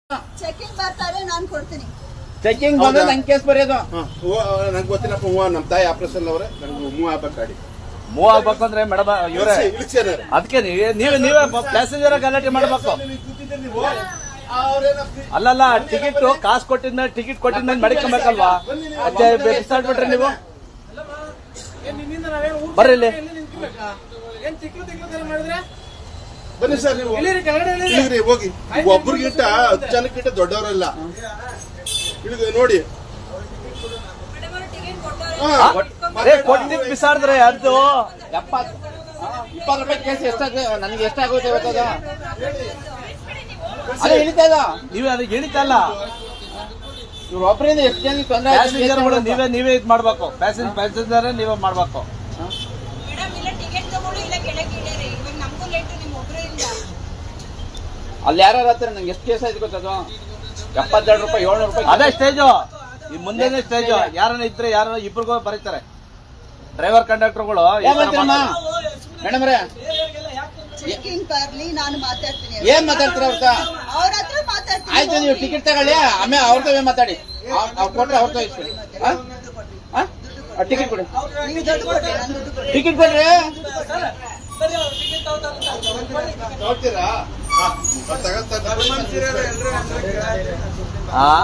Checking ಬರ್ತಾರೆ ನಾನು ಕೊಡ್ತೀನಿ. ಚೆಕಿಂಗ್ ಬಂದ್ರೆ ನಂಗೆ ಕೇಸ್ ಬರೆಯೋದು. ನಂಗೆ ಗೊತ್ತಿಲ್ಲಪ್ಪ. ನಮ್ಮ ತಾಯಿ ಆಪರೇಷನ್ ಅವರೇ ನಂಗೆ ಮೂವ್ ಆಗ್ಬೇಕು ಗಾಡಿ ಮೂವ್ ಆಗ್ಬೇಕಂದ್ರೆ ಮೇಡಮ್ ಇವರೇ ಅದಕ್ಕೆ ನೀವೇ ಪ್ಯಾಸೆಂಜರ್ ಗಲಾಟೆ ಮಾಡ್ಬೇಕು. ಅಲ್ಲಲ್ಲ ಟಿಕೆಟ್ ಕಾಸು ಕೊಟ್ಟಿದ್ದ ಟಿಕೆಟ್ ಕೊಟ್ಟಿದ್ದ ಮಡಿಕೊಬೇಕಲ್ವಾ? ಬಿಸಾಡ್ಬಿಟ್ರೆ ನೀವು ಬರ್ರಿ ಇಲ್ಲಿ. ಬನ್ನಿ ಸರ್, ನೀವು ಹೋಗಿ. ಒಬ್ಬರಿಗಿಂತ 10 ಜನಕ್ಕಿಂತ ದೊಡ್ಡವರಲ್ಲ. ಇಳಿದು ನೋಡಿ. ಕೊಟ್ಟಿದ್ದು ಬಿಸಾಡಿದ್ರೆ ಅದು 20 ರೂಪಾಯಿ ಕೇಸ್ ಎಷ್ಟಾಗ ನನಗೆ ಎಷ್ಟಾಗುತ್ತೆ ಗೊತ್ತದ? ಅದೇ ಇಳಿತಾ ಇದ ನೀವೇ ಅದಕ್ಕೆ ಇಳಿತಲ್ಲ. ಇವ್ರ ಒಬ್ಬರಿಂದ ಎಷ್ಟು ಜನ ತೊಂದರೆ ಪ್ಯಾಸೆಂಜರ್ಗಳು ನೀವೇ ಇದ್ ಮಾಡ್ಬೇಕು. ಪ್ಯಾಸೆಂಜರ್ ನೀವೇ ಮಾಡ್ಬೇಕು. ಅಲ್ಲಿ ಯಾರು ಹತ್ರ ನಂಗೆ ಎಷ್ಟು ಕೇಸ್ ಆಯ್ತು ಗೊತ್ತದು? 72 ರೂಪಾಯಿ 700 ರೂಪಾಯಿ. ಅದೇ ಸ್ಟೇಜು, ಈ ಮುಂದೆನೇ ಸ್ಟೇಜು. ಯಾರನ್ನ ಇದ್ರೆ ಯಾರ ಇಬ್ರಿಗೂ ಬರೀತಾರೆ ಡ್ರೈವರ್ ಕಂಡಕ್ಟರ್ಗಳು. ಮೇಡಮ್ ರೇ ಚೆಕಿಂಗ್ ಬರ್ಲಿ, ನಾನು ಮಾತಾಡ್ತೀನಿ. ಏನ್ ಮಾತಾಡ್ತೀರ ಅವ್ರ ಹತ್ರ ಮಾತಾಡ್ತೀನಿ. ಆಯ್ತು, ನೀವು ಟಿಕೆಟ್ ತಗೊಳ್ಳಿ, ಆಮೇಲೆ ಅವ್ರ ತವೇ ಮಾತಾಡಿ. ಅವ್ರು ಕೊಟ್ರೆ ಅವ್ರ ತಗೋ. ಟಿಕೆಟ್ ಕೊಡಿ, ನೀವು ದುಡ್ಡು ಕೊಡ್ರಿ, ನಾನು ದುಡ್ಡು ಕೊಡ್ರಿ. ಟಿಕೆಟ್ ಕೊಡ್ರಿ. ನೋಡ್ತೀರಾ? ಹಾ